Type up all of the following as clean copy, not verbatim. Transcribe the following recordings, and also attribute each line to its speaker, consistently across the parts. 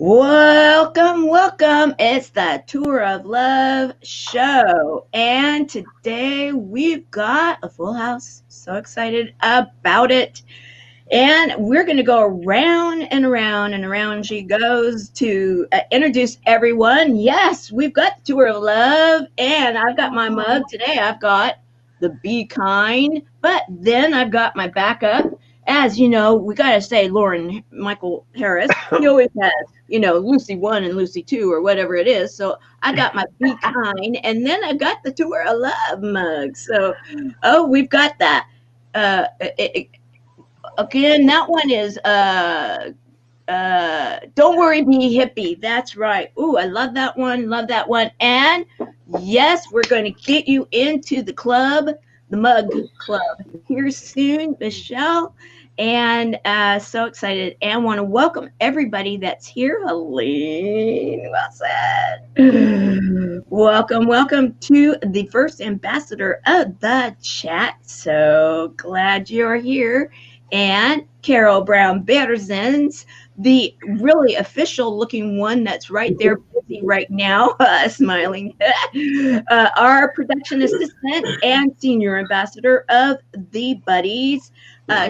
Speaker 1: Welcome, welcome. It's the Tour of Love show. And today we've got a full house. So excited about it. And we're going to go around and around and around she goes to introduce everyone. Yes, we've got the Tour of Love. And I've got my mug today. I've got the Be Kind. But then I've got my backup. As you know, we got to say Lauren Michael Harris. He always has, Lucy 1 and Lucy 2 or whatever it is. So I got my Be Kind. And then I got the Tour of Love mug. So, we've got that. Again, that one is Don't Worry, Be Hippie. That's right. Ooh, I love that one. Love that one. And yes, we're going to get you into the club, the mug club, here soon, Michelle. And so excited and want to welcome everybody that's here. Helene Wilson. Welcome to the first ambassador of the chat. So glad you're here. And Carol Brown-Berzins, the really official looking one that's right there busy right now, smiling, our production assistant and senior ambassador of the Buddies.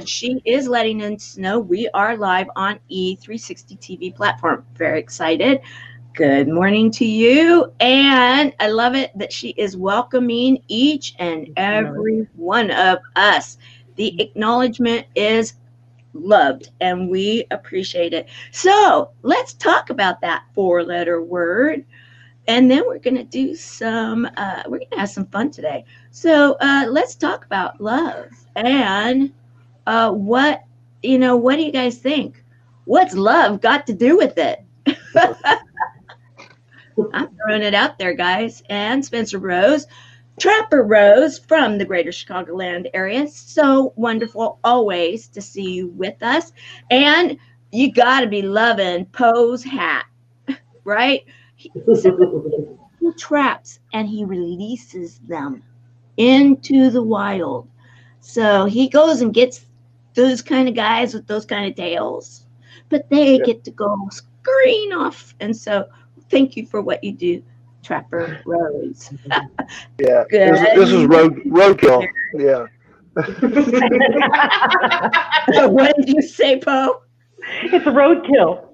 Speaker 1: She is letting us know we are live on E360 TV platform. Very excited. Good morning to you. And I love it that she is welcoming each and every one of us. The acknowledgement is loved and we appreciate it. So let's talk about that 4-letter word. And then we're going to do we're going to have some fun today. So let's talk about love and what do you guys think? What's love got to do with it? I'm throwing it out there, guys. And Spencer Rose, Trapper Rose from the greater Chicagoland area. So wonderful always to see you with us. And you got to be loving Poe's hat, right? He traps and he releases them into the wild. So he goes and gets those kind of guys with those kind of tails, but they get to go scurrying off. And so thank you for what you do, Trapper Rose.
Speaker 2: Yeah, this is roadkill. Yeah.
Speaker 1: What did you say, Poe?
Speaker 3: It's roadkill.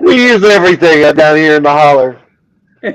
Speaker 2: We use everything down here in the holler.
Speaker 1: I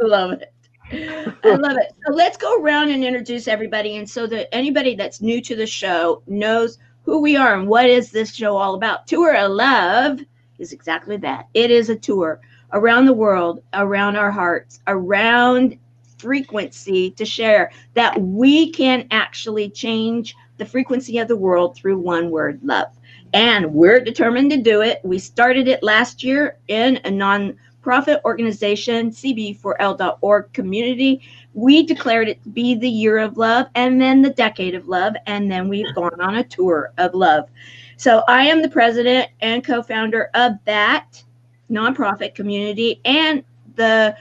Speaker 1: love it. I love it. So let's go around and introduce everybody. And so that anybody that's new to the show knows who we are and what is this show all about. Tour of Love is exactly that. It is a tour around the world, around our hearts, around frequency to share that we can actually change the frequency of the world through one word, love. And we're determined to do it. We started it last year in a non-profit organization, cb4l.org community. We declared it to be the year of love and then the decade of love. And then we've gone on a tour of love. So I am the president and co-founder of that nonprofit community and the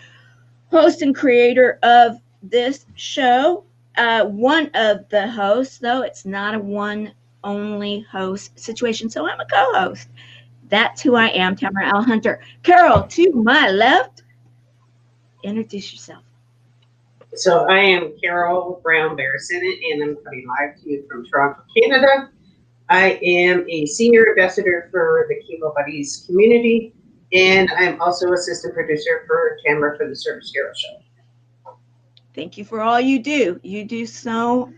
Speaker 1: host and creator of this show. One of the hosts, though, it's not a one only host situation. So I'm a co-host. That's who I am, Tamara L. Hunter. Carol, to my left, introduce yourself.
Speaker 4: So I am Carol Brown-Berzins, and I'm coming live to you from Toronto, Canada. I am a senior ambassador for the Chemo Buddies community, and I'm also assistant producer for Tamara for the Service Hero Show.
Speaker 1: Thank you for all you do. You do so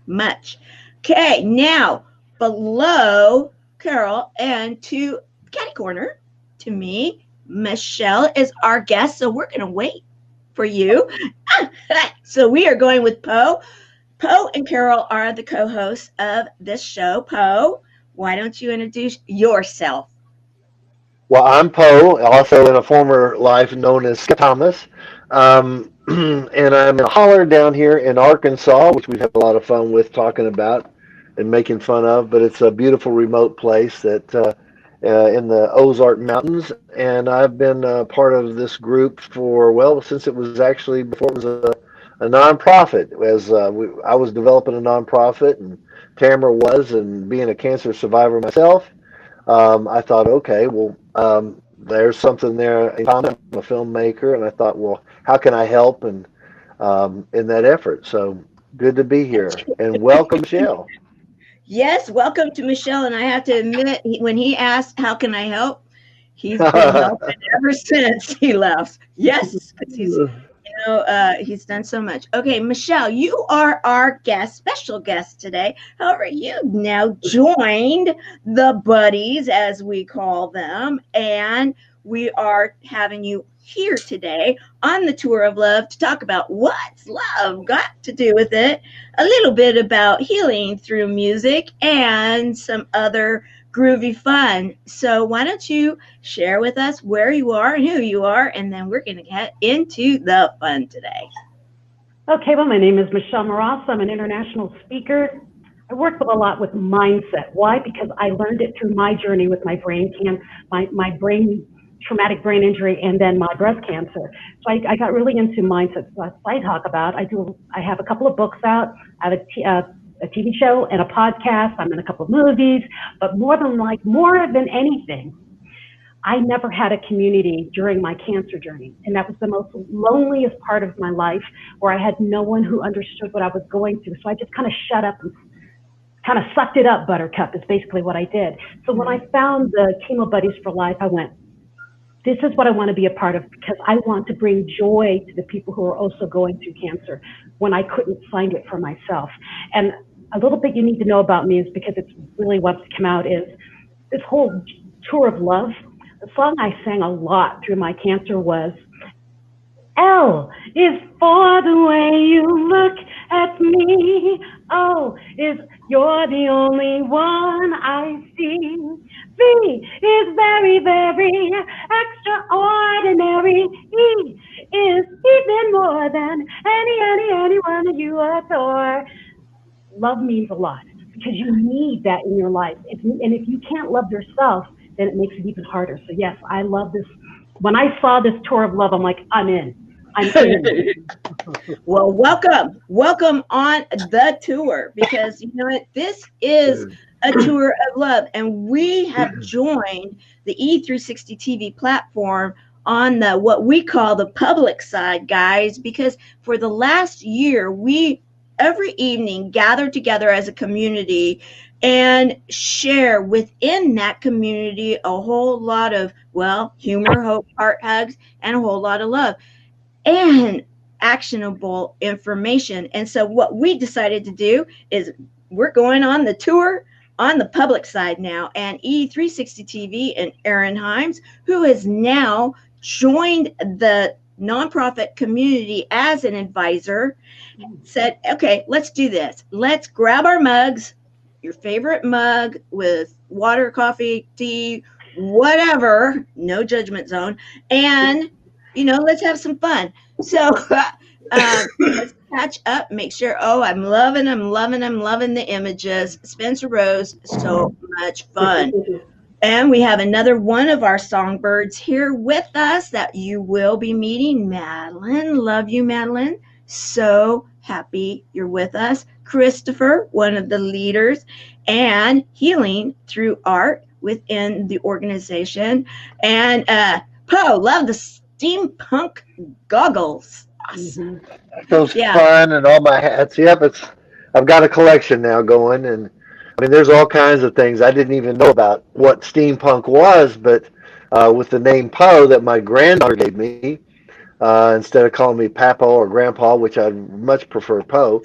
Speaker 1: much. Okay, now below Carol and to Catty Corner, to me, Michelle is our guest. So we're going to wait for you. So we are going with Poe. Poe and Carol are the co-hosts of this show. Poe, why don't you introduce yourself?
Speaker 2: Well, I'm Poe, also in a former life known as Skip Thomas. And I'm in a holler down here in Arkansas, which we've had a lot of fun with talking about and making fun of. But it's a beautiful remote place that in the Ozark Mountains. And I've been part of this group since it was actually before it was a nonprofit. I was developing a nonprofit and Tamara was, and being a cancer survivor myself, I thought, okay, well, there's something there in common. I'm a filmmaker, and I thought, well, how can I help and in that effort? So good to be here, and welcome, Michelle.
Speaker 1: Yes, welcome to Michelle. And I have to admit, when he asked, "How can I help?" He's been helping ever since he left. Yes, because he's done so much. Okay, Michelle, you are our special guest today. However, you've now joined the buddies, as we call them, and we are having you here today on the Tour of Love to talk about what's love got to do with it, a little bit about healing through music, and some other groovy fun. So why don't you share with us where you are and who you are, and then we're going to get into the fun today.
Speaker 3: Okay, well, my name is Michelle Mras. I'm an international speaker. I work a lot with mindset. Why? Because I learned it through my journey with my traumatic brain injury, and then my breast cancer. So I got really into mindset. So I talk about, I have a couple of books out. I have a TV show and a podcast. I'm in a couple of movies, but more than anything, I never had a community during my cancer journey. And that was the most loneliest part of my life, where I had no one who understood what I was going through. So I just kind of shut up and kind of sucked it up, Buttercup, is basically what I did. So when I found the Chemo Buddies for Life, I went, this is what I want to be a part of, because I want to bring joy to the people who are also going through cancer when I couldn't find it for myself. And a little bit you need to know about me is because it's really what's come out is this whole tour of love. The song I sang a lot through my cancer was, L is for the way you look at me. O is you're the only one I see. V is very, very extraordinary. E is even more than anyone that you adore. Love means a lot because you need that in your life. And if you can't love yourself, then it makes it even harder. So yes, I love this. When I saw this tour of love, I'm like, I'm in.
Speaker 1: Well, welcome on the tour, because you know what, this is a tour of love, and we have joined the E360 TV platform on the what we call the public side, guys, because for the last year we every evening gather together as a community and share within that community a whole lot of, well, humor, hope, heart hugs, and a whole lot of love and actionable information. And so what we decided to do is we're going on the tour on the public side now, and E360 TV and Aaron Himes, who has now joined the nonprofit community as an advisor, said, okay, let's do this. Let's grab our mugs, your favorite mug with water, coffee, tea, whatever, no judgment zone, and let's have some fun. So let's catch up, make sure. Oh, I'm loving the images. Spencer Rose, so much fun. And we have another one of our songbirds here with us that you will be meeting, Madeline. Love you, Madeline. So happy you're with us. Christopher, one of the leaders, and healing through art within the organization. And Poe, love the steampunk goggles. Awesome.
Speaker 2: Those fun and all my hats. Yep, I've got a collection now going, and I mean, there's all kinds of things. I didn't even know about what steampunk was, but with the name Poe that my granddaughter gave me, instead of calling me Papa or Grandpa, which I much prefer Poe,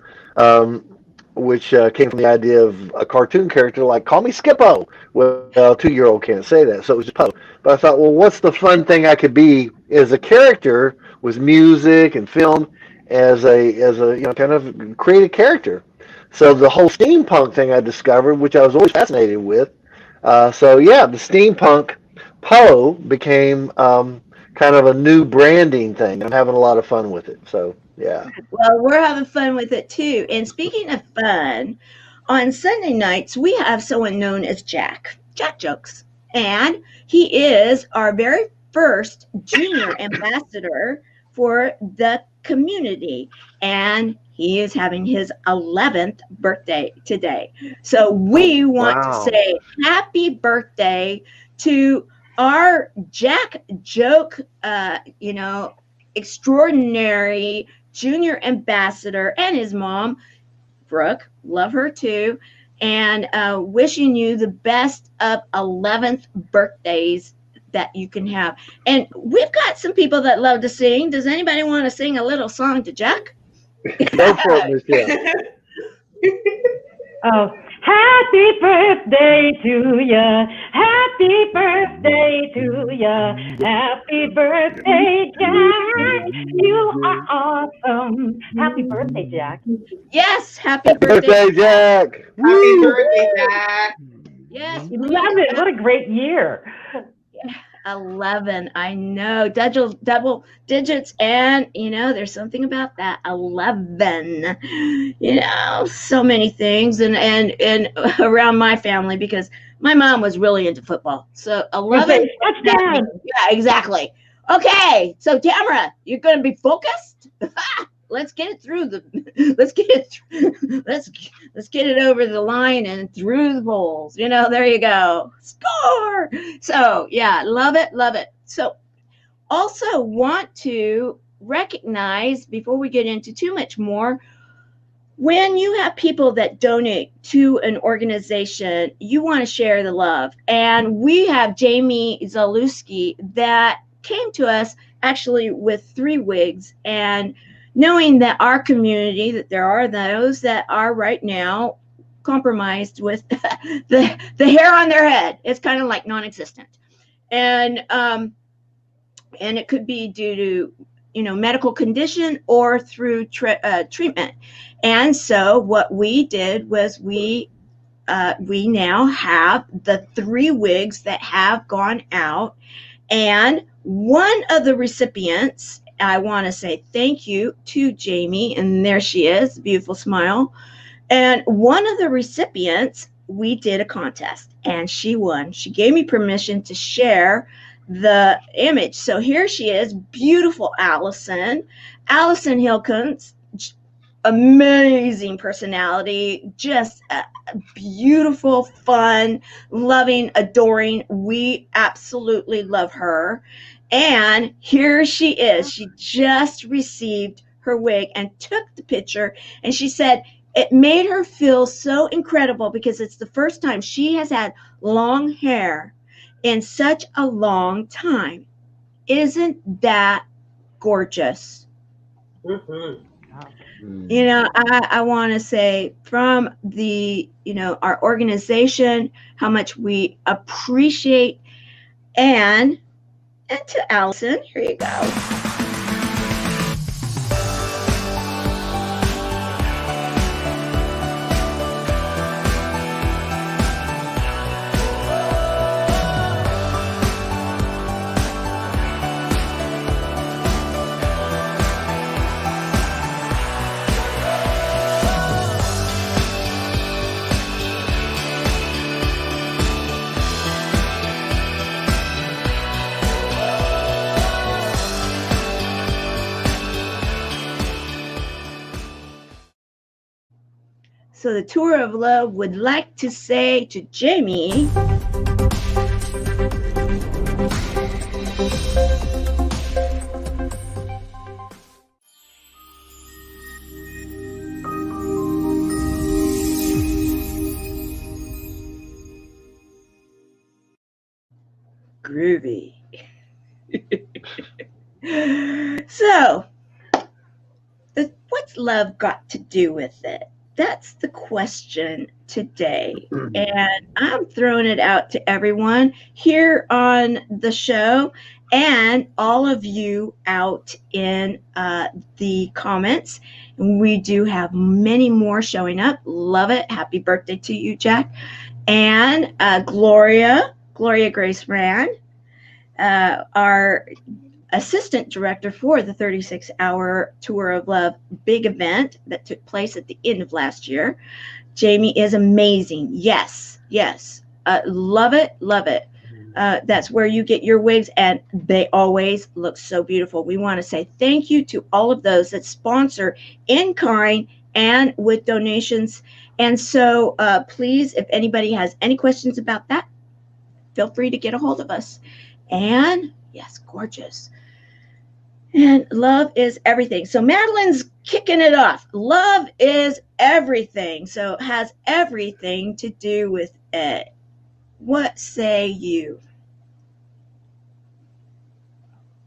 Speaker 2: which came from the idea of a cartoon character like, call me Skippo. Well, a 2-year-old can't say that, so it was just Poe. But I thought, well, what's the fun thing I could be as a character with music and film as a kind of create a character. So the whole steampunk thing I discovered, which I was always fascinated with. The steampunk Poe became kind of a new branding thing. I'm having a lot of fun with it. So, yeah.
Speaker 1: Well, we're having fun with it too. And speaking of fun, on Sunday nights, we have someone known as Jack Jokes. And he is our very first junior ambassador for the community. And he is having his 11th birthday today. So we want to
Speaker 2: Wow.
Speaker 1: say happy birthday to our Jack Joke, extraordinary junior ambassador, and his mom, Brooke. Love her too. And wishing you the best of 11th birthdays that you can have. And we've got some people that love to sing. Does anybody want to sing a little song to Jack?
Speaker 2: Go for it, Michelle.
Speaker 3: Oh, happy birthday to ya. Happy birthday to ya. Happy birthday, Jack. You are awesome. Happy birthday, Jack.
Speaker 1: Yes, happy
Speaker 2: Birthday, Jack.
Speaker 4: Happy
Speaker 2: Woo!
Speaker 4: birthday, Jack.
Speaker 1: Yes,
Speaker 3: 11. What a great year.
Speaker 1: 11. I know. Double digits. And, there's something about that. 11. So many things. And around my family, because my mom was really into football. So 11.
Speaker 3: Touchdown.
Speaker 1: Yeah, exactly. Okay. So, Tamara, you're going to be focused? Let's get it through let's get it over the line and through the polls. There you go. Score. So yeah, love it. So also want to recognize, before we get into too much more, when you have people that donate to an organization, you want to share the love. And we have Jamie Zalewski that came to us actually with 3 wigs, and knowing that our community, that there are those that are right now compromised with the hair on their head. It's kind of like non-existent. And it could be due to, medical condition or through treatment. And so what we did was we now have the 3 wigs that have gone out. And one of the recipients, I want to say thank you to Jamie, and there she is, beautiful smile. And one of the recipients, we did a contest, and she won. She gave me permission to share the image. So here she is, beautiful Allison Hilkens, amazing personality, just beautiful, fun, loving, adoring. We absolutely love her. And here she is. She just received her wig and took the picture. And she said it made her feel so incredible because it's the first time she has had long hair in such a long time. Isn't that gorgeous?
Speaker 4: Mm-hmm.
Speaker 1: I want to say from the, our organization, how much we appreciate. And to Allison, here you go. So the Tour of Love would like to say to Jamie, groovy. So, what's love got to do with it? That's the question today. And I'm throwing it out to everyone here on the show and all of you out in the comments. We do have many more showing up. Love it. Happy birthday to you, Jack. And Gloria Grace Rand, our assistant director for the 36-hour Tour of Love big event that took place at the end of last year. Jamie is amazing. Yes. Love it. That's where you get your wigs, and they always look so beautiful. We want to say thank you to all of those that sponsor in kind and with donations. And so please, if anybody has any questions about that, feel free to get a hold of us. And yes, gorgeous. And love is everything. So Madeline's kicking it off. Love is everything. So it has everything to do with it. What say you?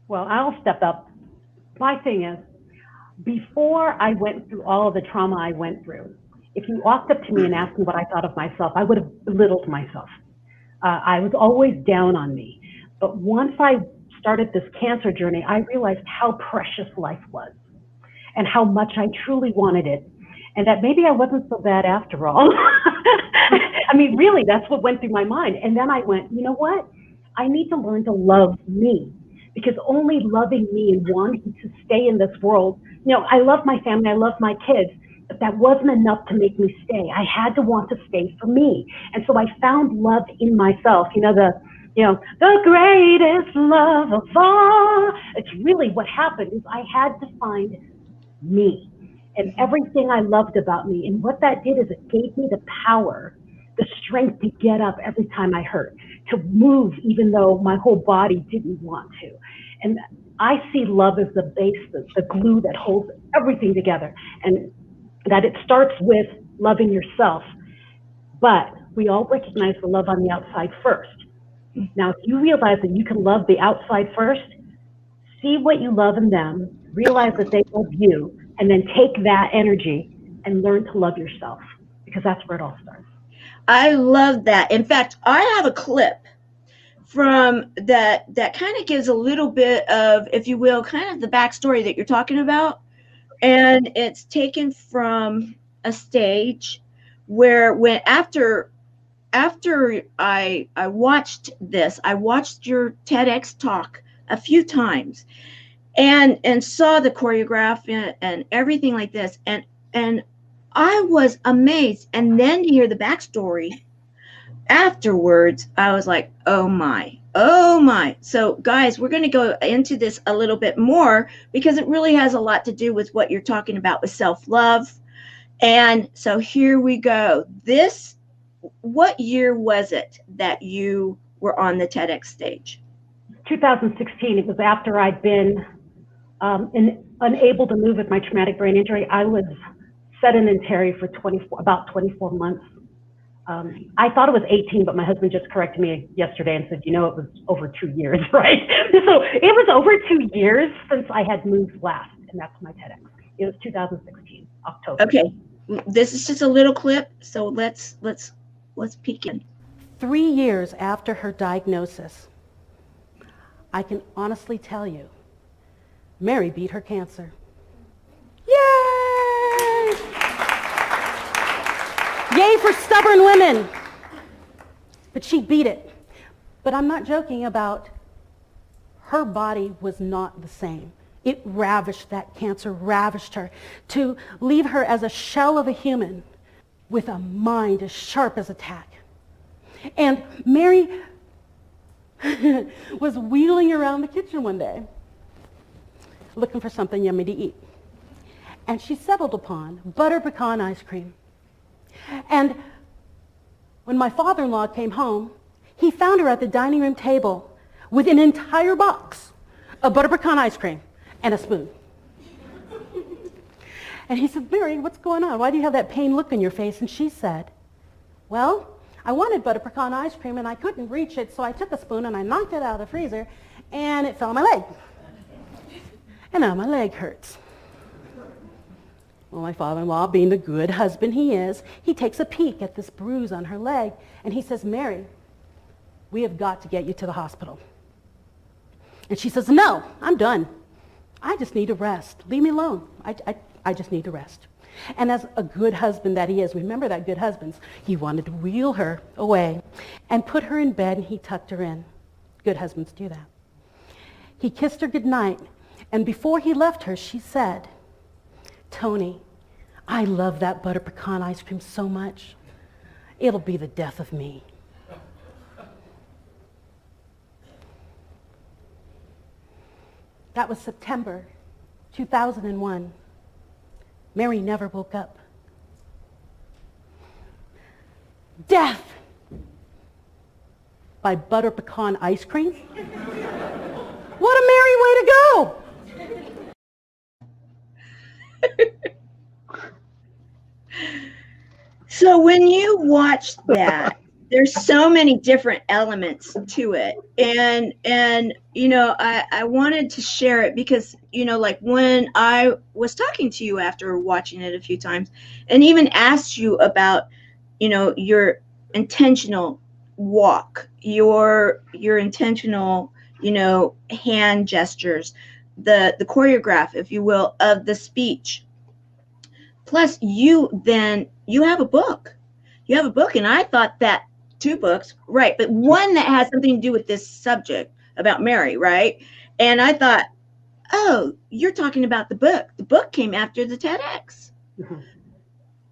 Speaker 3: Well, I'll step up. My thing is, before I went through all of the trauma I went through, if you walked up to me and asked me what I thought of myself, I would have belittled myself. I was always down on me. But once I started this cancer journey, I realized how precious life was and how much I truly wanted it. And that maybe I wasn't so bad after all. I mean, really, that's what went through my mind. And then I went, you know what? I need to learn to love me, because only loving me and wanting to stay in this world, you know, I love my family, I love my kids, but that wasn't enough to make me stay. I had to want to stay for me. And so I found love in myself. The greatest love of all. It's really what happened is I had to find me and everything I loved about me. And what that did is it gave me the power, the strength to get up every time I hurt, to move even though my whole body didn't want to. And I see love as the base, the glue that holds everything together. And that it starts with loving yourself. But we all recognize the love on the outside first. Now, if you realize that you can love the outside first, see what you love in them, realize that they love you, and then take that energy and learn to love yourself, because that's where it all starts.
Speaker 1: I love that. In fact, I have a clip from that kind of gives a little bit of, if you will, kind of the backstory that you're talking about. And it's taken from a stage where when after I watched this, I watched your TEDx talk a few times and saw the choreography and everything like this. And I was amazed. And then to hear the backstory afterwards, I was like, oh my. So guys, we're going to go into this a little bit more because it really has a lot to do with what you're talking about with self-love. And so here we go. What year was it that you were on the TEDx stage?
Speaker 3: 2016. It was after I'd been unable to move with my traumatic brain injury. I was sedentary for about 24 months. I thought it was 18, but my husband just corrected me yesterday and said, it was over 2 years, right? So it was over 2 years since I had moved last, and that's my TEDx. It was 2016, October.
Speaker 1: Okay, this is just a little clip, so let's peek in.
Speaker 5: 3 years after her diagnosis, I can honestly tell you, Mary beat her cancer. Yay! Yay for stubborn women. But she beat it. But I'm not joking about her body was not the same. It ravished, that cancer ravished her to leave her as a shell of a human with a mind as sharp as a tack. And Mary was wheeling around the kitchen one day looking for something yummy to eat. And she settled upon butter pecan ice cream. And when my father-in-law came home, he found her at the dining room table with an entire box of butter pecan ice cream and a spoon. And he said, Mary, what's going on? Why do you have that pain look on your face? And she said, well, I wanted butter pecan ice cream and I couldn't reach it, so I took a spoon and I knocked it out of the freezer and it fell on my leg. And now my leg hurts. Well, my father-in-law, being the good husband he is, he takes a peek at this bruise on her leg and he says, Mary, we have got to get you to the hospital. And she says, no, I'm done. I just need to rest. Leave me alone. I just need to rest. And as a good husband that he is, remember that good husbands, he wanted to wheel her away and put her in bed, and he tucked her in. Good husbands do that. He kissed her goodnight, and before he left her, she said, Tony, I love that butter pecan ice cream so much. It'll be the death of me. That was September 2001. Mary never woke up. Death by butter pecan ice cream. What a merry way to go!
Speaker 1: So when you watch that, there's so many different elements to it, and you know, I wanted to share it because, you know, like when I was talking to you after watching it a few times, and even asked you about, you know, your intentional walk, your intentional, you know, hand gestures, the choreograph, if you will, of the speech. Plus, you have a book. You have a book, and I thought that two books, right? But one that has something to do with this subject about Mary, right? And I thought, oh, you're talking about the book. The book came after the TEDx.
Speaker 3: Mhm.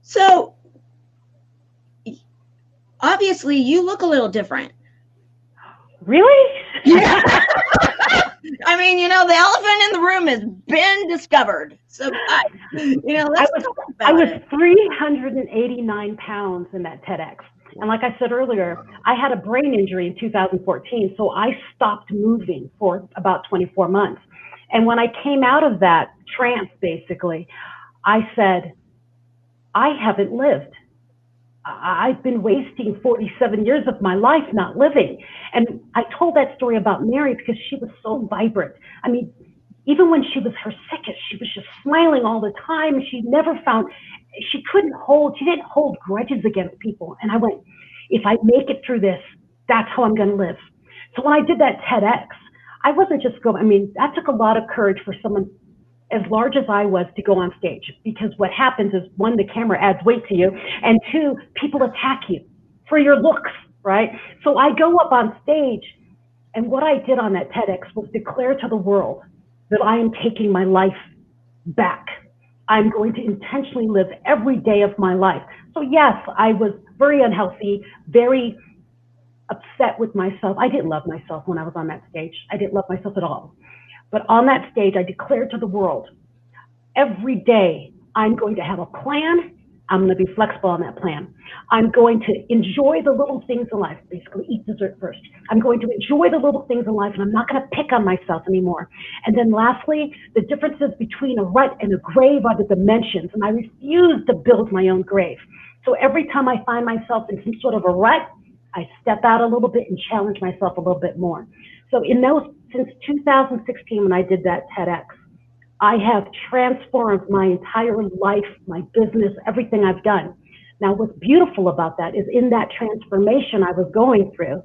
Speaker 1: So obviously, you look a little different.
Speaker 3: Really?
Speaker 1: Yeah. I mean, you know, the elephant in the room has been discovered. So, you know, let's talk about
Speaker 3: I was
Speaker 1: it.
Speaker 3: 389 pounds in that TEDx. And like I said earlier, I had a brain injury in 2014, so I stopped moving for about 24 months. And when I came out of that trance, basically, I said, I haven't lived. I've been wasting 47 years of my life not living. And I told that story about Mary because she was so vibrant. I mean, even when she was her sickest, she was just smiling all the time. She didn't hold grudges against people. And I went, if I make it through this, that's how I'm going to live. So when I did that TEDx, I wasn't just going, I mean, that took a lot of courage for someone as large as I was to go on stage, because what happens is, one, the camera adds weight to you, and two, people attack you for your looks, right? So I go up on stage, and what I did on that TEDx was declare to the world that I am taking my life back. I'm going to intentionally live every day of my life. So yes, I was very unhealthy, very upset with myself. I didn't love myself when I was on that stage. I didn't love myself at all. But on that stage, I declared to the world, every day I'm going to have a plan. I'm going to be flexible on that plan. I'm going to enjoy the little things in life, basically eat dessert first. I'm going to enjoy the little things in life, and I'm not going to pick on myself anymore. And then lastly, the differences between a rut and a grave are the dimensions, and I refuse to build my own grave. So every time I find myself in some sort of a rut, I step out a little bit and challenge myself a little bit more. So since 2016, when I did that TEDx, I have transformed my entire life, my business, everything I've done. Now, what's beautiful about that is, in that transformation I was going through,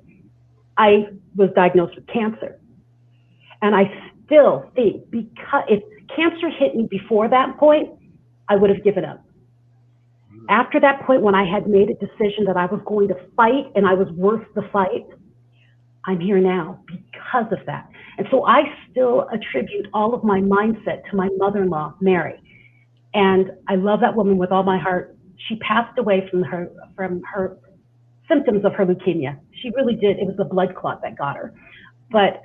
Speaker 3: I was diagnosed with cancer. And I still think, because if cancer hit me before that point, I would have given up. After that point, when I had made a decision that I was going to fight and I was worth the fight, I'm here now because of that. And so I still attribute all of my mindset to my mother-in-law, Mary. And I love that woman with all my heart. She passed away from her symptoms of her leukemia. She really did. It was a blood clot that got her. But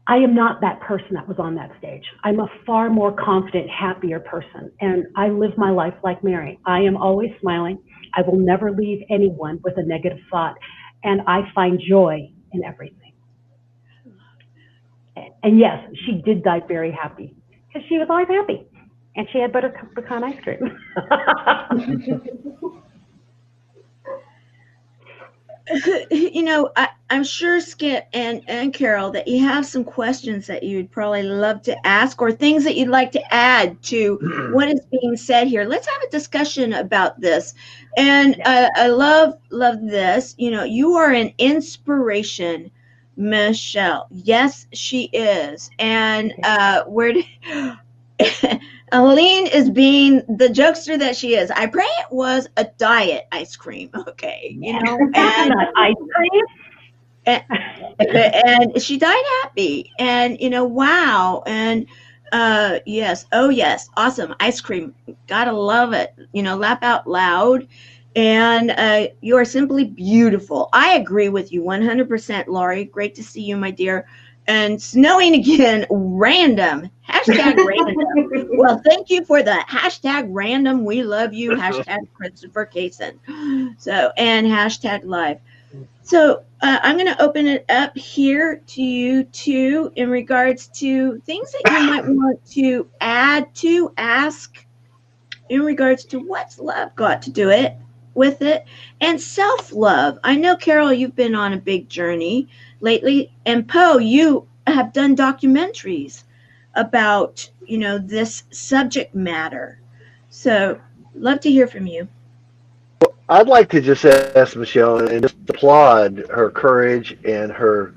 Speaker 3: I am not that person that was on that stage. I'm a far more confident, happier person. And I live my life like Mary. I am always smiling. I will never leave anyone with a negative thought. And I find joy in everything. And yes, she did die very happy, because she was always happy. And she had butter pecan ice cream.
Speaker 1: You know, I'm sure, Skip and Carol, that you have some questions that you'd probably love to ask, or things that you'd like to add to what is being said here. Let's have a discussion about this. And I love this. You know, you are an inspiration, Michelle. Yes, she is. And Aline is being the jokester that she is. I pray it was a diet ice cream. Okay, you know, and
Speaker 3: ice cream.
Speaker 1: And she died happy. And you know, wow. And yes, oh yes, awesome ice cream. Gotta love it. You know, laugh out loud. And you are simply beautiful. I agree with you 100%, Laurie. Great to see you, my dear. and snowing again. Random. Hashtag random. Well, thank you for the hashtag random. We love you. Hashtag Christopher Kaysen. So, and hashtag live. So I'm going to open it up here to you too in regards to things that you might want to add to, ask in regards to what's love got to do it with it, and self-love. I know, Carol, you've been on a big journey lately, and Poe, you have done documentaries about, this subject matter. So love to hear from you.
Speaker 2: I'd like to just ask Michelle and just applaud her courage and her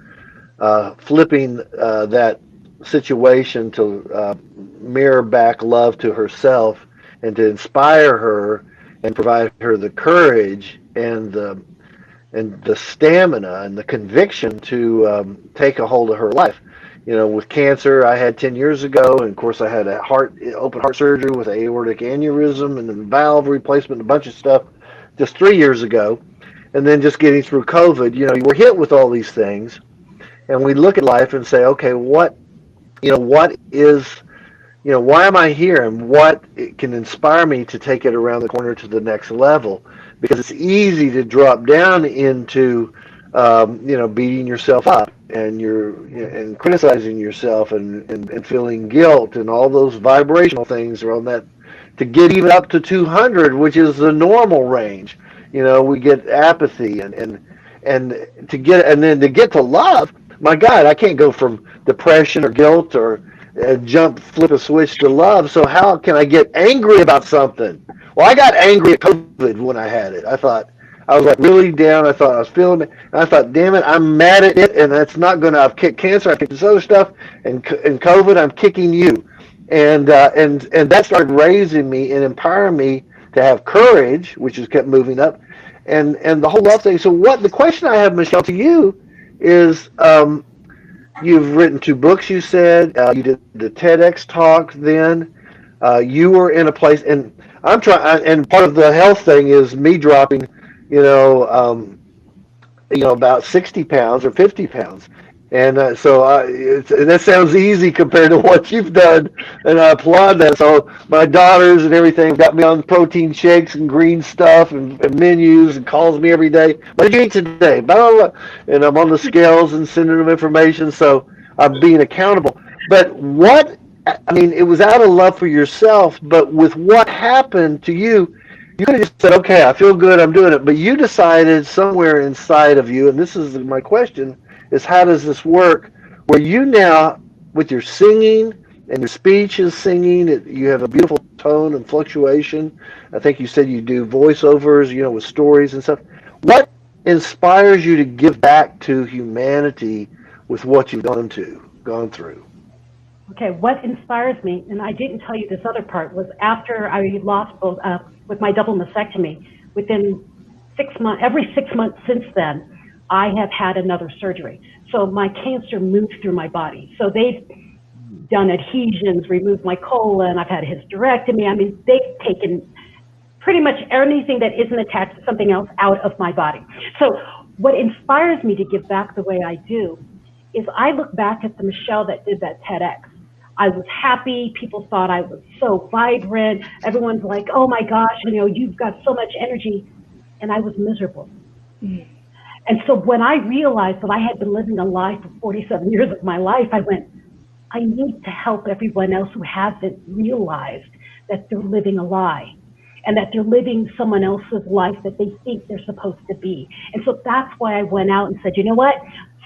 Speaker 2: flipping that situation to mirror back love to herself and to inspire her and provide her the courage and the stamina and the conviction to take a hold of her life. With cancer I had 10 years ago, and of course I had a open heart surgery with aortic aneurysm and a valve replacement, a bunch of stuff just 3 years ago, and then just getting through COVID. We're hit with all these things, and we look at life and say, okay, what is, why am I here, and what can inspire me to take it around the corner to the next level? Because it's easy to drop down into, beating yourself up and criticizing yourself and feeling guilt and all those vibrational things around that. To get even up to 200, which is the normal range, we get apathy and then to get to love. My God, I can't go from depression or guilt or flip a switch to love. So how can I get angry about something? Well, I got angry at COVID when I had it. I was like really down. I thought I was feeling it. And I thought, damn it, I'm mad at it, and that's not going to. I've kicked cancer, I've kicked this other stuff, and COVID, I'm kicking you. And that started raising me and empowering me to have courage, which has kept moving up, and the whole love thing. So the question I have, Michelle, to you is, you've written 2 books. You said you did the TEDx talk. Then you were in a place, and I'm trying. And part of the health thing is me dropping, about 60 pounds or 50 pounds. And and that sounds easy compared to what you've done, and I applaud that. So my daughters and everything got me on protein shakes and green stuff and menus and calls me every day. What did you eat today? Blah, blah, blah. And I'm on the scales and sending them information, so I'm being accountable. But it was out of love for yourself, but with what happened to you, you could have just said, okay, I feel good, I'm doing it. But you decided somewhere inside of you, and this is my question, is how does this work where you now, with your singing and your speech is singing, you have a beautiful tone and fluctuation. I think you said you do voiceovers, with stories and stuff. What inspires you to give back to humanity with what you've gone through?
Speaker 3: Okay, what inspires me, and I didn't tell you this other part, was after I lost both, with my double mastectomy, within 6 months, every 6 months since then, I have had another surgery. So my cancer moved through my body. So they've done adhesions, removed my colon, I've had a hysterectomy. They've taken pretty much anything that isn't attached to something else out of my body. So what inspires me to give back the way I do is I look back at the Michelle that did that TEDx. I was happy. People thought I was so vibrant. Everyone's like, oh my gosh, you've got so much energy. And I was miserable. Mm. And so when I realized that I had been living a lie for 47 years of my life, I went, I need to help everyone else who hasn't realized that they're living a lie and that they're living someone else's life that they think they're supposed to be. And so that's why I went out and said, you know what?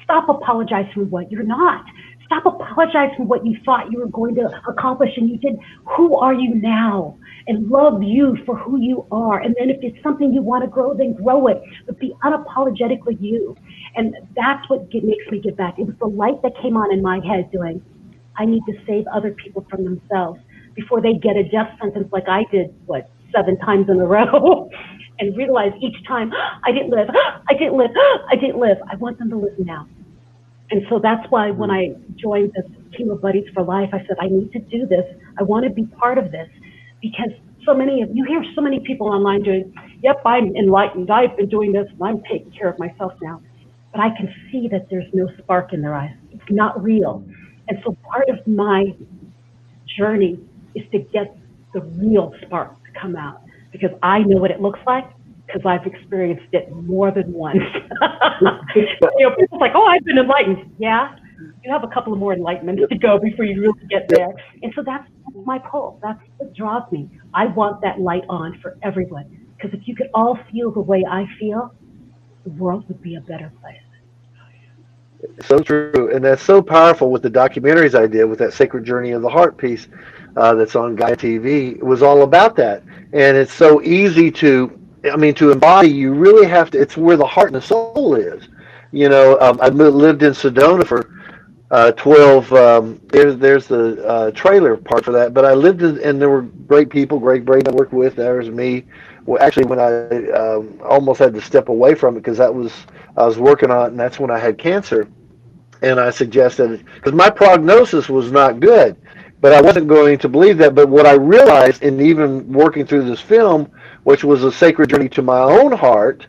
Speaker 3: Stop apologizing for what you're not. Stop apologizing for what you thought you were going to accomplish and you didn't. Who are you now? And love you for who you are. And then if it's something you want to grow, then grow it. But be unapologetically you. And that's what makes me give back. It was the light that came on in my head doing, I need to save other people from themselves before they get a death sentence like I did, 7 times in a row. And realize each time, I didn't live, I didn't live, I didn't live. I want them to live now. And so that's why when I joined this Chemo Buddies for Life, I said, I need to do this. I want to be part of this. Because you hear so many people online doing, yep, I'm enlightened, I've been doing this, and I'm taking care of myself now. but I can see that there's no spark in their eyes. It's not real. And so part of my journey is to get the real spark to come out, because I know what it looks like, because I've experienced it more than once. People's like, oh, I've been enlightened. Yeah, you have a couple of more enlightenments to go before you really get there. And so that's my pull. That's what draws me. I want that light on for everyone, because if you could all feel the way I feel, the world would be a better place.
Speaker 2: So true, and that's so powerful with the documentaries I did with that Sacred Journey of the Heart piece that's on Gaia TV. It was all about that, and it's so easy to, I mean, to embody. You really have to. It's where the heart and the soul is. I lived in Sedona for 12. There's the trailer part for that, but I lived in, and there were great people, great I worked with. There was me. Well, actually, when I almost had to step away from it because I was working on it, and that's when I had cancer. And I suggested, because my prognosis was not good, but I wasn't going to believe that. But what I realized, in even working through this film, which was a sacred journey to my own heart,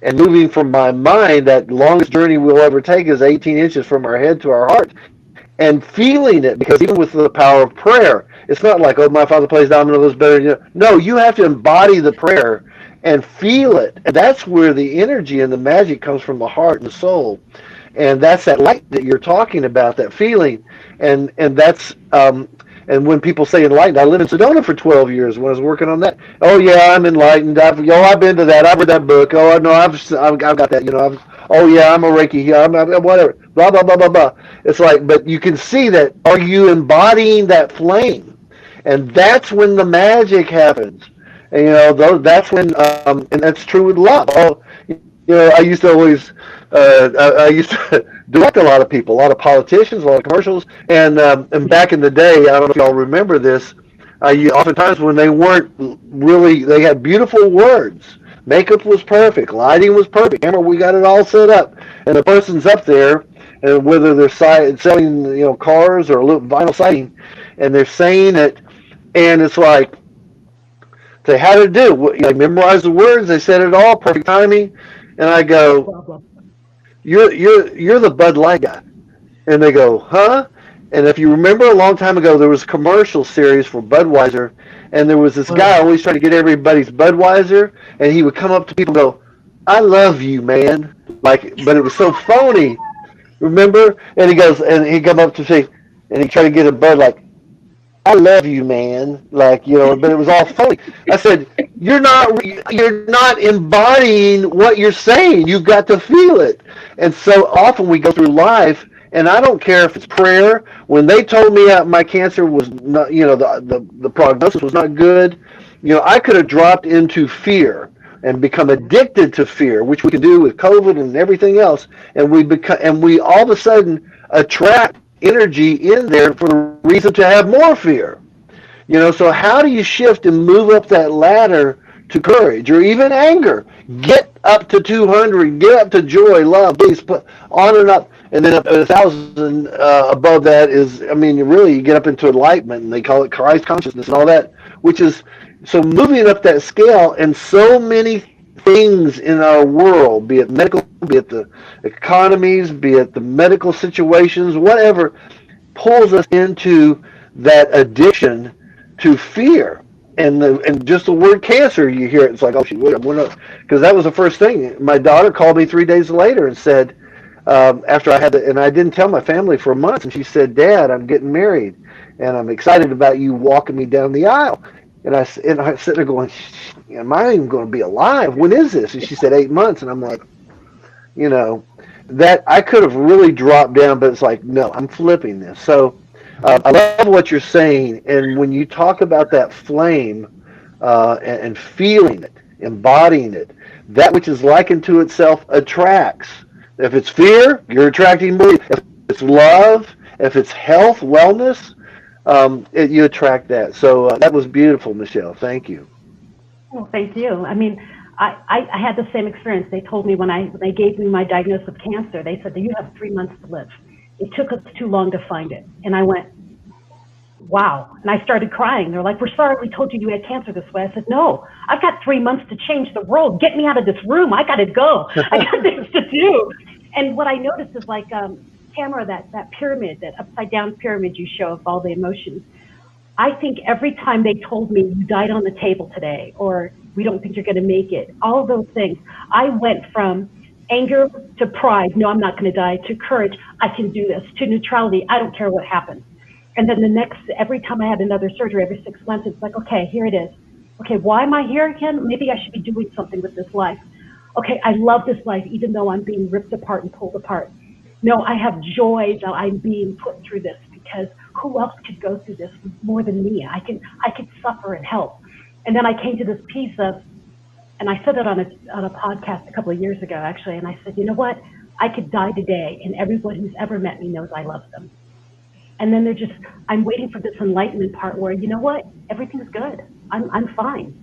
Speaker 2: and moving from my mind, that longest journey we'll ever take is 18 inches from our head to our heart, and feeling it, because even with the power of prayer, it's not like, oh, my Father plays dominoes better than you. No, you have to embody the prayer and feel it. And that's where the energy and the magic comes from, the heart and the soul. And that's that light that you're talking about, that feeling. And that's and when people say enlightened, I lived in Sedona for 12 years when I was working on that. Oh yeah, I'm enlightened. I've been to that. I've read that book. Oh no, I've got that. Oh yeah, I'm a Reiki. Yeah, I'm whatever. Blah blah blah blah blah. It's like, but you can see that. Are you embodying that flame? And that's when the magic happens. And that's when, and that's true with love. Oh, I used to always, I used to direct a lot of people, a lot of politicians, a lot of commercials, and back in the day, I don't know if y'all remember this. Oftentimes when they weren't really, they had beautiful words. Makeup was perfect, lighting was perfect, camera, we got it all set up, and the person's up there, and whether they're selling, cars or vinyl siding, and they're saying it, and it's like, they had to do. I memorized the words. They said it all, perfect timing. And I go, you're the Bud Light guy. And they go, huh? And if you remember a long time ago, there was a commercial series for Budweiser, and there was this guy always trying to get everybody's Budweiser, and he would come up to people and go, I love you, man. But it was so phony. Remember? And he goes, and he'd come up to say, and he tried to get a Bud like, I love you, man. But it was all phony. I said, you're not embodying what you're saying. You've got to feel it. And so often we go through life, and I don't care if it's prayer. When they told me my cancer was not, the prognosis was not good, I could have dropped into fear and become addicted to fear, which we can do with COVID and everything else. And we all of a sudden attract energy in there for the reason to have more fear. So how do you shift and move up that ladder to courage or even anger? Get up to 200, get up to joy, love, peace, put on and up, and then up 1,000 above that is, really you get up into enlightenment, and they call it Christ consciousness and all that, which is, so moving up that scale. And so many things in our world, be it medical, be it the economies, be it the medical situations, whatever, pulls us into that addiction to fear. And just the word cancer, you hear it, it's like, oh, because that was the first thing. My daughter called me 3 days later and said, after I had and I didn't tell my family for months, and she said, Dad, I'm getting married, and I'm excited about you walking me down the aisle. And I sit there going, am I even going to be alive? When is this? And she said 8 months. And I'm like, that I could have really dropped down, but it's like, no, I'm flipping this. So I love what you're saying. And when you talk about that flame and feeling it, embodying it, that which is likened to itself attracts. If it's fear, you're attracting more. If it's love, if it's health, wellness, you attract that. So that was beautiful, Michelle. Thank you.
Speaker 3: Well, thank you. I had the same experience. They told me when they gave me my diagnosis of cancer, they said that you have 3 months to live. It took us too long to find it. And I went, wow. And I started crying. They're like, we're sorry we told you had cancer this way. I said, no, I've got 3 months to change the world. Get me out of this room. I got to go. I got things to do. And what I noticed is like, Tamara, that pyramid, that upside down pyramid you show of all the emotions. I think every time they told me you died on the table today, or we don't think you're going to make it, all of those things, I went from anger to pride, no, I'm not going to die, to courage, I can do this, to neutrality, I don't care what happens. And then every time I had another surgery, every 6 months, it's like, okay, here it is. Okay, why am I here again? Maybe I should be doing something with this life. Okay, I love this life, even though I'm being ripped apart and pulled apart. No, I have joy that I'm being put through this, because who else could go through this more than me? I could suffer and help. And then I came to this piece of, and I said it on a podcast a couple of years ago, actually, and I said, you know what? I could die today, and everyone who's ever met me knows I love them. And then I'm waiting for this enlightenment part where, you know what? Everything's good. I'm fine.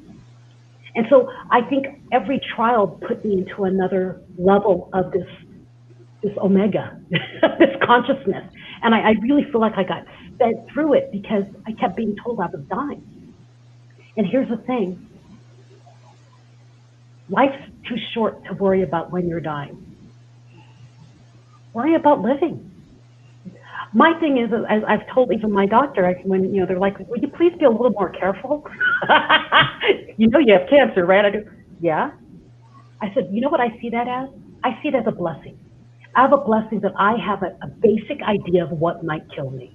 Speaker 3: And so I think every trial put me into another level of this omega, this consciousness. And I really feel like I got fed through it because I kept being told I was dying. And here's the thing. Life's too short to worry about when you're dying. Worry about living. My thing is, as I've told even my doctor, when they're like, "Will you please be a little more careful?" You know you have cancer, right? I go, yeah. I said, you know what I see that as? I see it as a blessing. I have a blessing that I have a basic idea of what might kill me.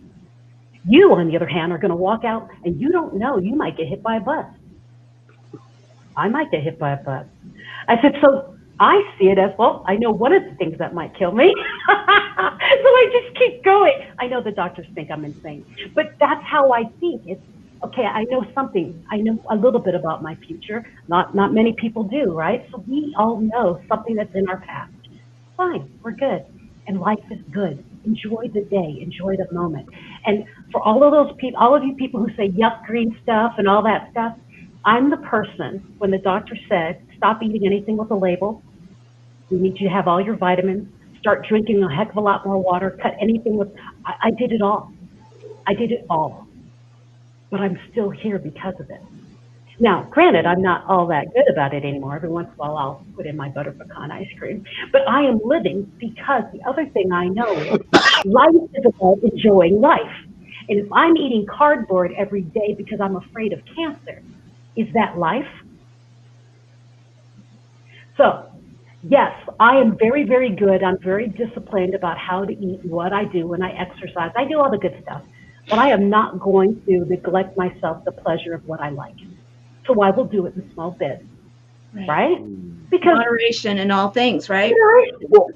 Speaker 3: You, on the other hand, are going to walk out and you don't know. You might get hit by a bus. I might get hit by a bus. I said, so I see it as, well, I know one of the things that might kill me. So I just keep going. I know the doctors think I'm insane, but that's how I think. It's, okay, I know something. I know a little bit about my future. Not many people do, right? So we all know something that's in our past. Fine, we're good. And life is good. Enjoy the day, enjoy the moment. And for all of those people, all of you people who say yuck green stuff and all that stuff, I'm the person, when the doctor said, stop eating anything with a label, we need you to have all your vitamins, start drinking a heck of a lot more water, cut anything with, I did it all. I did it all. But I'm still here because of it. Now, granted, I'm not all that good about it anymore. Every once in a while, I'll put in my butter pecan ice cream. But I am living because the other thing I know is life is about enjoying life. And if I'm eating cardboard every day because I'm afraid of cancer, is that life? So, yes, I am very, very good. I'm very disciplined about how to eat and what I do when I exercise. I do all the good stuff. But I am not going to neglect myself the pleasure of what I like. So I will do it in small bits, right? Because
Speaker 1: moderation in all things, right?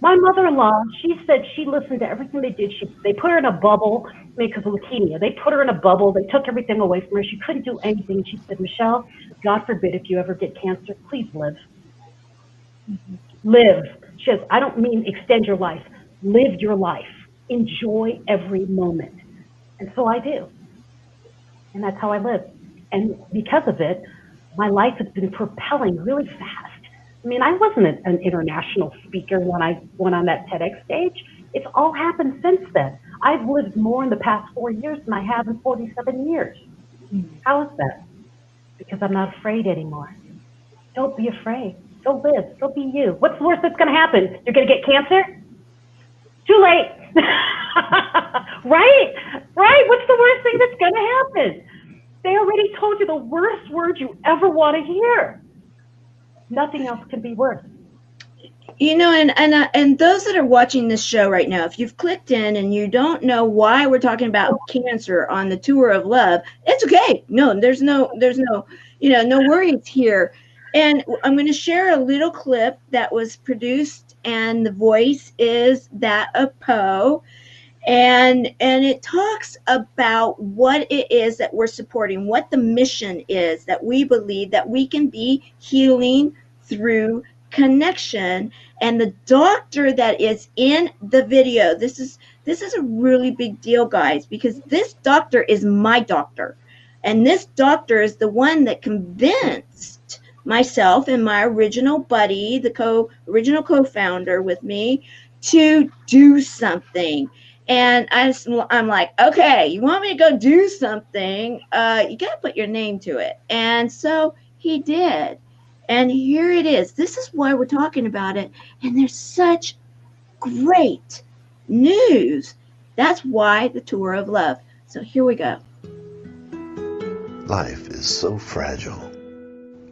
Speaker 3: My mother-in-law, she said she listened to everything they did. They put her in a bubble because of leukemia. They put her in a bubble. They took everything away from her. She couldn't do anything. She said, Michelle, God forbid if you ever get cancer, please live. Mm-hmm. Live. She says, I don't mean extend your life. Live your life. Enjoy every moment. And so I do. And that's how I live. And because of it, my life has been propelling really fast. I mean, I wasn't an international speaker when I went on that TEDx stage. It's all happened since then. I've lived more in the past 4 years than I have in 47 years. How is that? Because I'm not afraid anymore. Don't be afraid. Go live. Go be you. What's the worst that's going to happen? You're going to get cancer? Too late. Right? Right? What's the worst thing that's going to happen? They already told you the worst word you ever want to hear. Nothing else can be worse.
Speaker 1: You know, and those that are watching this show right now, if you've clicked in and you don't know why we're talking about cancer on the tour of love, it's okay. No, there's no, no worries here. And I'm going to share a little clip that was produced, and the voice is that of Poe. And it talks about what it is that we're supporting, what the mission is that we believe that we can be healing through connection. And the doctor that is in the video, this is a really big deal, guys, because this doctor is my doctor. And this doctor is the one that convinced myself and my original buddy, the original co-founder with me, to do something. And I'm like, okay, you want me to go do something? You got to put your name to it. And so he did. And here it is. This is why we're talking about it. And there's such great news. That's why the tour of love. So here we go.
Speaker 6: Life is so fragile,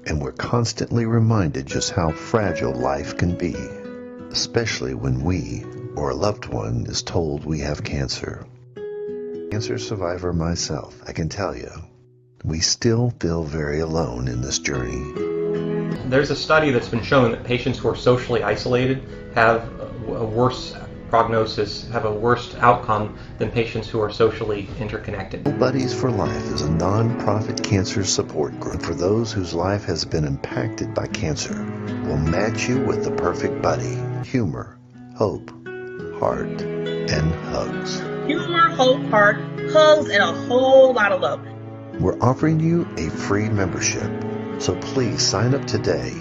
Speaker 6: and we're constantly reminded just how fragile life can be, especially when we or a loved one is told we have cancer. Cancer survivor myself, I can tell you, we still feel very alone in this journey.
Speaker 7: There's a study that's been showing that patients who are socially isolated have a worse prognosis, have a worse outcome than patients who are socially interconnected.
Speaker 6: Buddies for Life is a non-profit cancer support group for those whose life has been impacted by cancer. We'll match you with the perfect buddy. Humor, hope, heart, and hugs.
Speaker 8: Humor, hope, heart, hugs, and a whole lot of love.
Speaker 6: We're offering you a free membership, so please sign up today.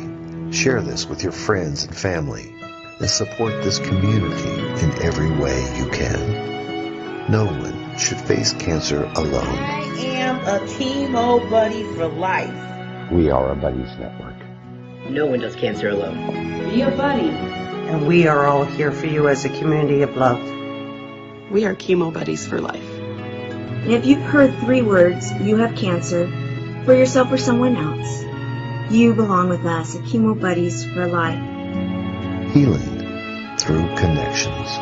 Speaker 6: Share this with your friends and family, and support this community in every way you can. No one should face cancer alone.
Speaker 8: I am a Chemo buddy for life.
Speaker 9: We are a buddies network.
Speaker 10: No one does cancer alone.
Speaker 11: Be a buddy.
Speaker 4: And we are all here for you as a community of love.
Speaker 11: We are Chemo buddies for life.
Speaker 1: And if you've heard 3 words, you have cancer, for yourself or someone else, you belong with us at Chemo Buddies for Life.
Speaker 6: Healing through connections.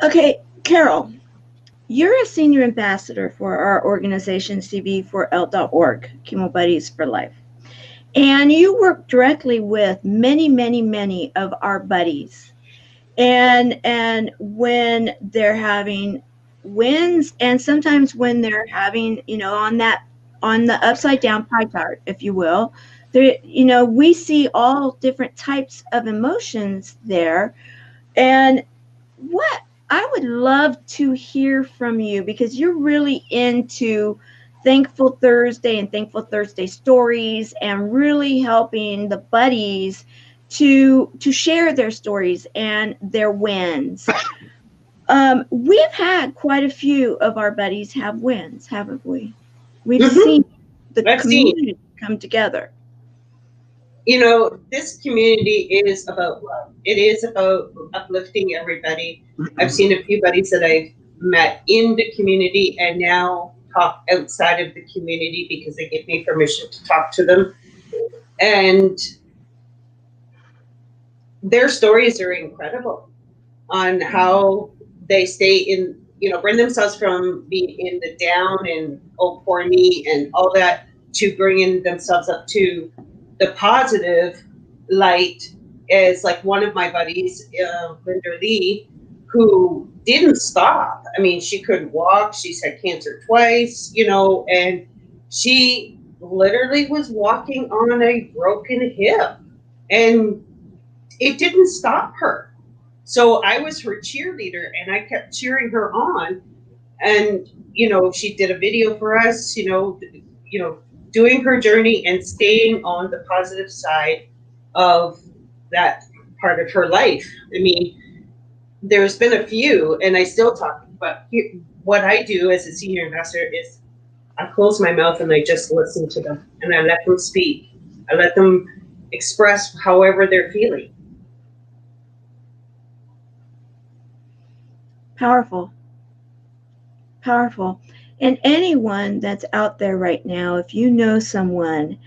Speaker 1: Okay, Carol, you're a senior ambassador for our organization, cb4l.org, Chemo Buddies for Life. And you work directly with many, many, many of our buddies. And when they're having wins, and sometimes when they're having, on the upside down pie chart, if you will, there, we see all different types of emotions there. And what I would love to hear from you, because you're really into Thankful Thursday and Thankful Thursday stories, and really helping the buddies to share their stories and their wins. We've had quite a few of our buddies have wins, haven't we? We've seen the community come together.
Speaker 4: This community is about love. It is about uplifting everybody. I've seen a few buddies that I've met in the community and now talk outside of the community because they give me permission to talk to them. And their stories are incredible on how they stay in, bring themselves from being in the down and oh, poor me and all that to bringing themselves up to the positive light. Is like one of my buddies, Linda Lee, who didn't stop. I mean, she couldn't walk. She's had cancer twice, and she literally was walking on a broken hip, and it didn't stop her. So I was her cheerleader, and I kept cheering her on. And, she did a video for us, doing her journey and staying on the positive side of that part of her life. I mean, there's been a few, and I still talk, but what I do as a senior ambassador is I close my mouth and I just listen to them, and I let them speak. I let them express however they're feeling.
Speaker 1: Powerful. Powerful. And anyone that's out there right now, if you know someone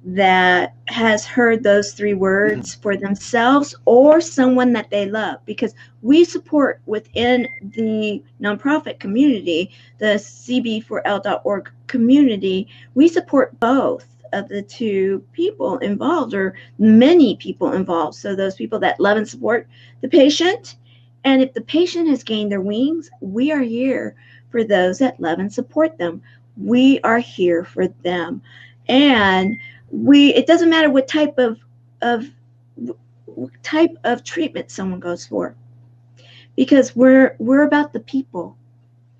Speaker 1: that has heard those 3 words for themselves or someone that they love, because we support within the nonprofit community, the cb4l.org community, we support both of the 2 people involved, or many people involved. So those people that love and support the patient, and if the patient has gained their wings, we are here for those that love and support them. We are here for them. And it doesn't matter what type of treatment someone goes for, because we're about the people,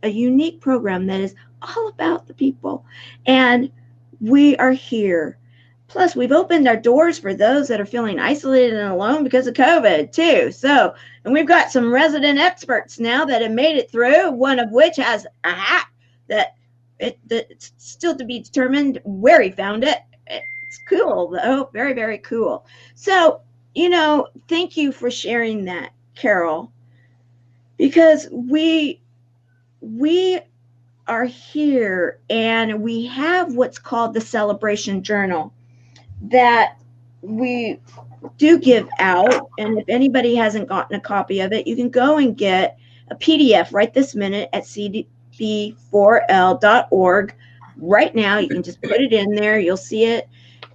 Speaker 1: a unique program that is all about the people, and we are here. Plus, we've opened our doors for those that are feeling isolated and alone because of COVID too. So, and we've got some resident experts now that have made it through, one of which has a hat that It's still to be determined where he found it. It's cool, though. Very, very cool. So, thank you for sharing that, Carol, because we are here and we have what's called the Celebration Journal that we do give out. And if anybody hasn't gotten a copy of it, you can go and get a PDF right this minute at cdb4l.org. Right now, you can just put it in there. You'll see it.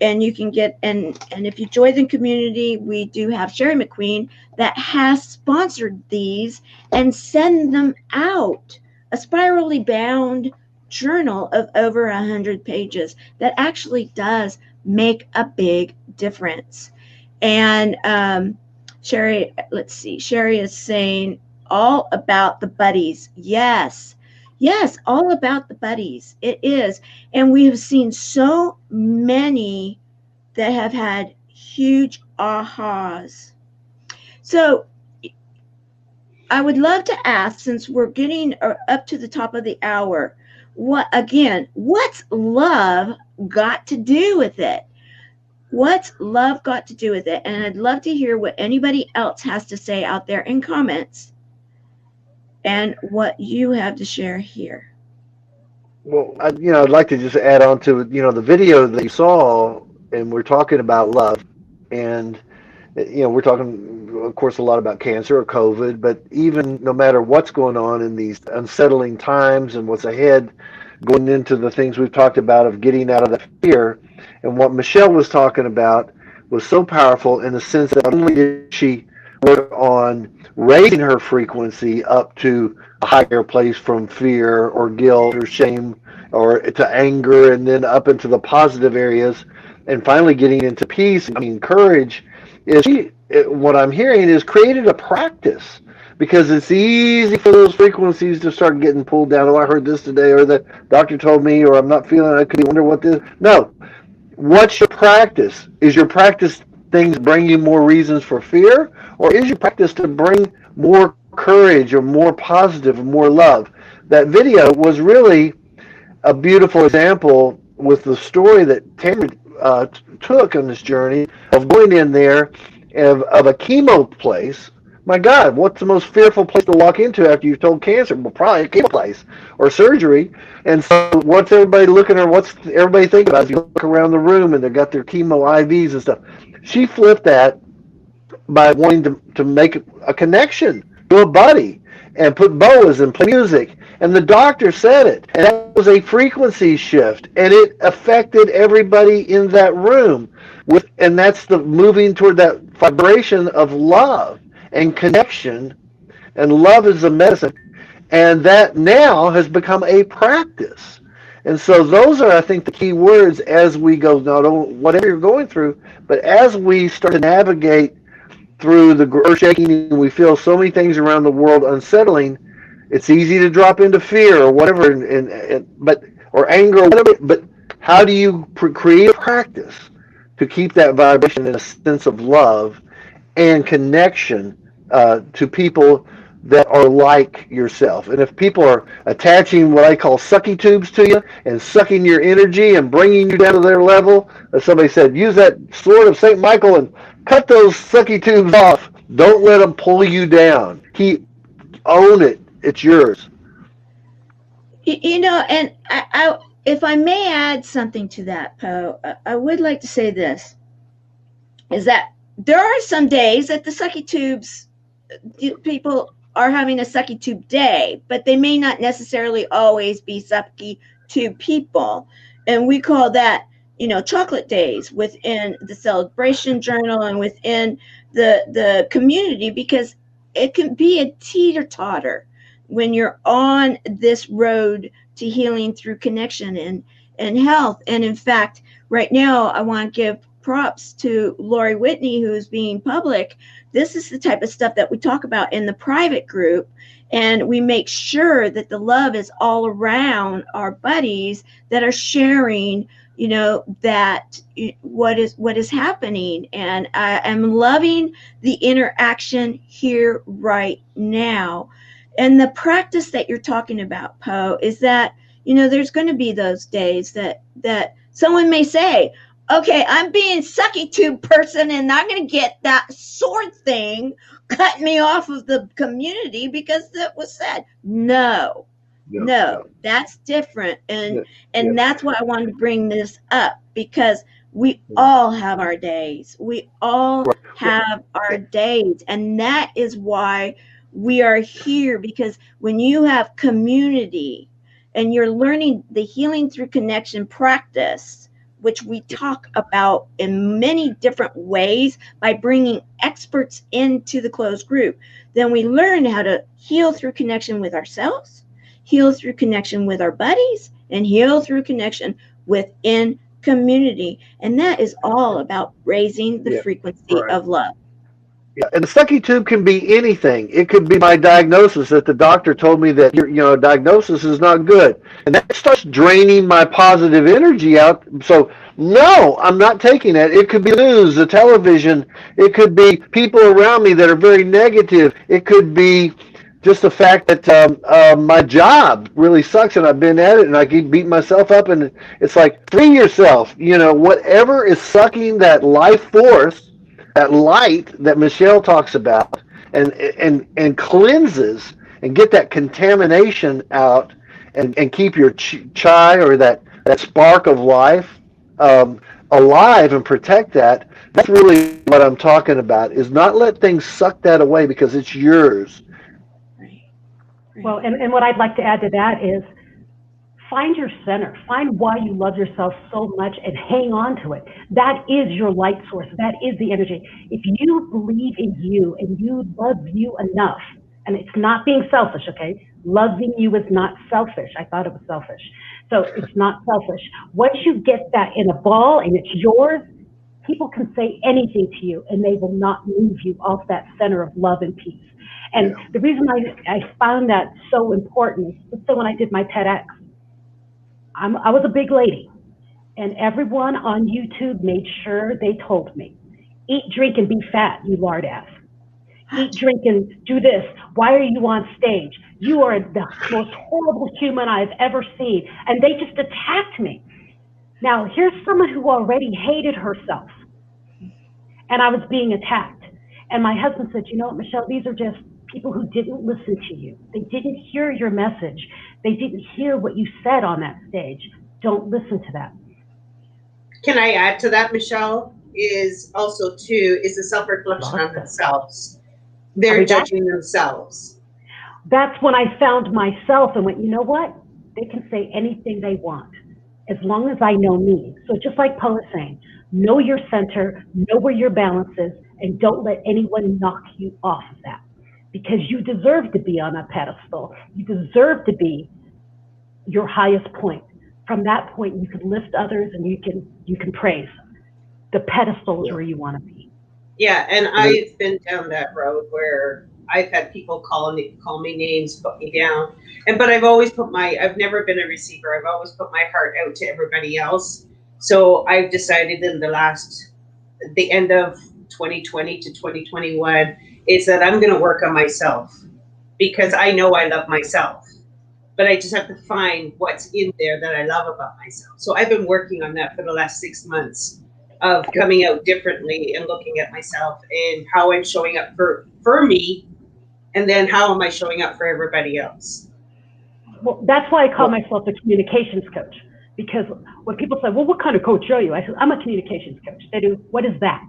Speaker 1: And you can get, and if you join the community, we do have Sherry McQueen that has sponsored these and send them out. A spirally bound journal of over 100 pages that actually does make a big difference. And Sherry, let's see, Sherry is saying all about the buddies. Yes, all about the buddies. It is. And we have seen so many that have had huge ahas. So I would love to ask, since we're getting up to the top of the hour, what's love got to do with it? What's love got to do with it? And I'd love to hear what anybody else has to say out there in comments and what you have to share here.
Speaker 2: Well, I'd like to just add on to, the video that you saw, and we're talking about love, and, we're talking, of course, a lot about cancer or COVID, but even no matter what's going on in these unsettling times and what's ahead, going into the things we've talked about of getting out of the fear, and what Michelle was talking about was so powerful in the sense that not only did she work on raising her frequency up to a higher place from fear or guilt or shame or to anger, and then up into the positive areas, and finally getting into peace and courage, what I'm hearing is created a practice, because it's easy for those frequencies to start getting pulled down. Oh, I heard this today, or the doctor told me, or I'm not feeling it. I could wonder what this. No. What's your practice? Is your practice things bring you more reasons for fear, or is your practice to bring more courage or more positive or more love? That video was really a beautiful example with the story that Tamara took on this journey of going in there of a chemo place. My God, what's the most fearful place to walk into after you've told cancer? Well, probably a chemo place or surgery. And so what's everybody looking at? What's everybody thinking about? As you look around the room and they've got their chemo IVs and stuff. She flipped that by wanting to make a connection to a buddy and put boas and play music. And the doctor said it. And that was a frequency shift. And it affected everybody in that room. And that's the moving toward that vibration of love and connection. And love is a medicine. And that now has become a practice. And so those are, I think, the key words as we go, not only whatever you're going through, but as we start to navigate through the earth shaking and we feel so many things around the world unsettling, it's easy to drop into fear or whatever, or anger or whatever. But how do you create a practice to keep that vibration in a sense of love and connection to people that are like yourself? And if people are attaching what I call sucky tubes to you and sucking your energy and bringing you down to their level, as somebody said, use that sword of St. Michael and cut those sucky tubes off. Don't let them pull you down. Own it. It's yours.
Speaker 1: And I if I may add something to that, Poe, I would like to say this, is that there are some days that the sucky tubes, people are having a sucky tube day, but they may not necessarily always be sucky tube people. And we call that, chocolate days within the Celebration Journal and within the community, because it can be a teeter-totter when you're on this road to healing through connection and health. And in fact, right now, I want to give props to Lori Whitney, who's being public. This is the type of stuff that we talk about in the private group. And we make sure that the love is all around our buddies that are sharing, that what is happening. And I am loving the interaction here right now. And the practice that you're talking about, Poe, is that you know, there's going to be those days that someone may say, okay, I'm being sucky tube person and I'm going to get that sword thing cut me off of the community because that was said. No, that's different. And that's why I wanted to bring this up, because we all have our days. We all have our days. And that is why we are here, because when you have community and you're learning the healing through connection practice, which we talk about in many different ways by bringing experts into the closed group, then we learn how to heal through connection with ourselves, heal through connection with our buddies, and heal through connection within community. And that is all about raising the frequency of love.
Speaker 2: Yeah, and the sucky tube can be anything. It could be my diagnosis that the doctor told me that your diagnosis is not good, and that starts draining my positive energy out. So no, I'm not taking it. It could be news, the television. It could be people around me that are very negative. It could be just the fact that my job really sucks and I've been at it and I keep beating myself up, and it's like, free yourself. Whatever is sucking that life force, that light that Michelle talks about, and cleanses and get that contamination out, and keep your chai, or that spark of life alive, and protect that. That's really what I'm talking about, is not let things suck that away, because it's yours.
Speaker 3: Well, and what I'd like to add to that is, find your center. Find why you love yourself so much and hang on to it. That is your light source. That is the energy. If you believe in you and you love you enough, and it's not being selfish, okay? Loving you is not selfish. I thought it was selfish. So it's not selfish. Once you get that in a ball and it's yours, people can say anything to you and they will not move you off that center of love and peace. And the reason I found that so important is, let's say when I did my TEDx, I was a big lady, and everyone on YouTube made sure they told me, eat, drink, and be fat, you lard ass. Eat, drink, and do this. Why are you on stage? You are the most horrible human I've ever seen. And they just attacked me. Now, here's someone who already hated herself, and I was being attacked. And my husband said, you know what, Michelle, these are just people who didn't listen to you. They didn't hear your message. They didn't hear what you said on that stage. Don't listen to that.
Speaker 4: Can I add to that, Michelle? Is also too, is the self-reflection on themselves. They're judging themselves.
Speaker 3: That's when I found myself and went, you know what? They can say anything they want, as long as I know me. So just like Poe is saying, know your center, know where your balance is, and don't let anyone knock you off of that. Because you deserve to be on a pedestal. You deserve to be your highest point. From that point, you can lift others and you can praise. The pedestal is where you want to be.
Speaker 4: Yeah, and I've been down that road where I've had people call me names, put me down, but I've never been a receiver. I've always put my heart out to everybody else. So I've decided in the end of 2020 to 2021, is that I'm going to work on myself, because I know I love myself, but I just have to find what's in there that I love about myself. So I've been working on that for the last 6 months, of coming out differently and looking at myself and how I'm showing up for me, and then how am I showing up for everybody else.
Speaker 3: Well, that's why I call myself a communications coach, because when people say, well, what kind of coach are you? I said, I'm a communications coach. They do, what is that?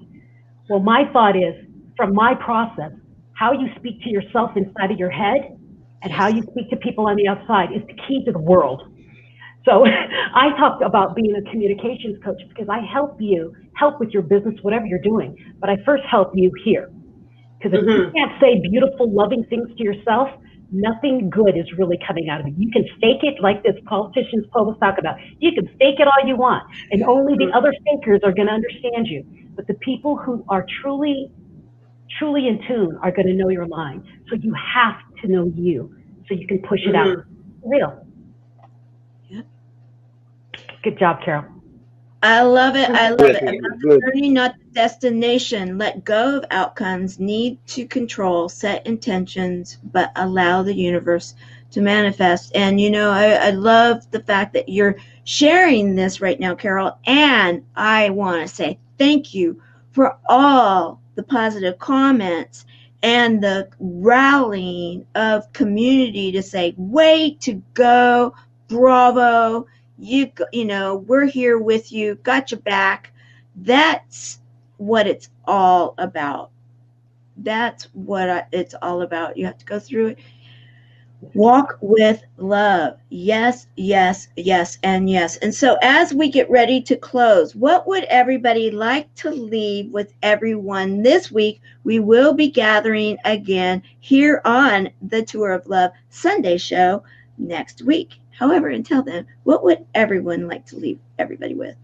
Speaker 3: Well, my thought is, from my process, how you speak to yourself inside of your head and how you speak to people on the outside is the key to the world. So I talked about being a communications coach because I help with your business, whatever you're doing, but I first help you here. Because if you can't say beautiful, loving things to yourself, nothing good is really coming out of it. You can fake it like this politician's Paul was talking about. You can fake it all you want, and only the other fakers are going to understand you. But the people who are truly in tune are going to know your line. So you have to know you so you can push it out. Real.
Speaker 1: Yep.
Speaker 3: Good job, Carol.
Speaker 1: I love it. I love it. About the journey, not the destination. Let go of outcomes. Need to control. Set intentions, but allow the universe to manifest. And, you know, I love the fact that you're sharing this right now, Carol. And I want to say thank you for all the positive comments and the rallying of community to say, way to go, bravo, you know, we're here with you, got your back. That's what it's all about. That's what it's all about. You have to go through it. Walk with love. Yes, yes, yes, and yes. And so as we get ready to close, what would everybody like to leave with everyone this week? We will be gathering again here on the Tour of Love Sunday show next week. However, until then, what would everyone like to leave everybody with?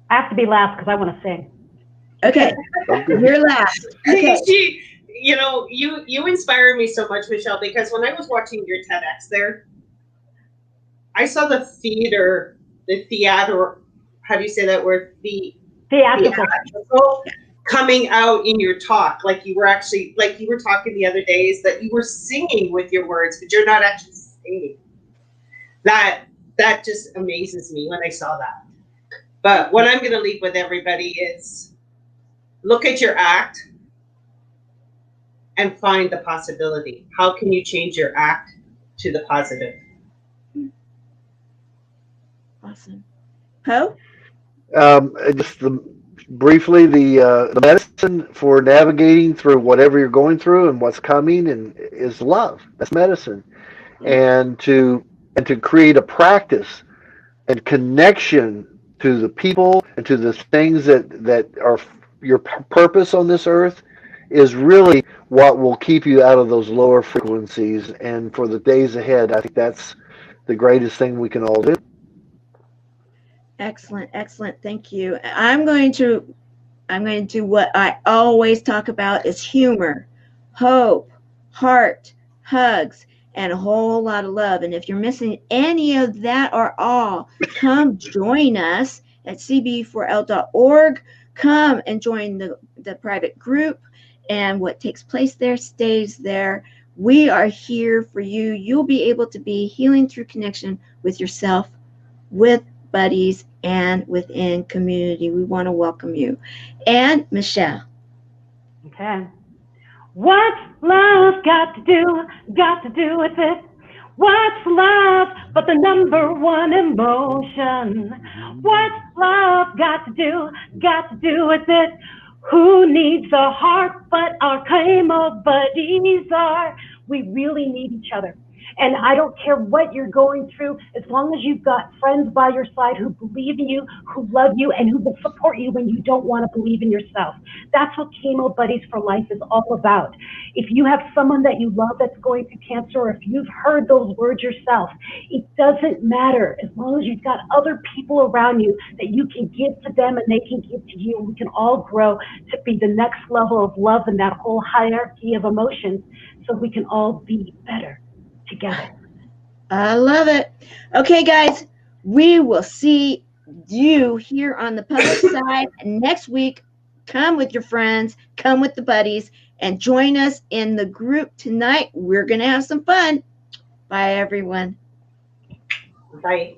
Speaker 3: I have to be last because I want to sing.
Speaker 1: Okay, you're last. Okay.
Speaker 4: You know, you inspire me so much, Michelle, because when I was watching your TEDx there, I saw the theater, how do you say that word? Theatrical coming out in your talk. Like you were talking the other day, is that you were singing with your words, but you're not actually singing. That just amazes me when I saw that. But what I'm going to leave with everybody is look at your act and find the possibility. How can you change your act to the positive?
Speaker 1: Awesome. Poe?
Speaker 2: Briefly, the medicine for navigating through whatever you're going through and what's coming is love. That's medicine. And to create a practice and connection to the people and to the things that are your purpose on this earth is really what will keep you out of those lower frequencies. And for the days ahead, I think that's the greatest thing we can all do.
Speaker 1: Excellent, excellent. Thank you. I'm going to do what I always talk about is humor, hope, heart, hugs, and a whole lot of love. And if you're missing any of that or all, come join us at cb4l.org. Come and join the private group, and what takes place there stays there. We are here for you. You'll be able to be healing through connection with yourself, with buddies, and within community. We want to welcome you. And Michelle.
Speaker 3: Okay. What's love got to do with it? What's love but the number one emotion? What's love got to do with it? Who needs a heart but our Chemo buddies are? We really need each other. And I don't care what you're going through, as long as you've got friends by your side who believe in you, who love you, and who will support you when you don't want to believe in yourself. That's what Chemo Buddies for Life is all about. If you have someone that you love that's going through cancer, or if you've heard those words yourself, it doesn't matter. As long as you've got other people around you that you can give to them and they can give to you, we can all grow to be the next level of love in that whole hierarchy of emotions, so we can all be better together.
Speaker 1: I love it. Okay, guys, we will see you here on the public side next week. Come with your friends, come with the buddies, and join us in the group tonight. We're going to have some fun. Bye, everyone.
Speaker 4: Bye.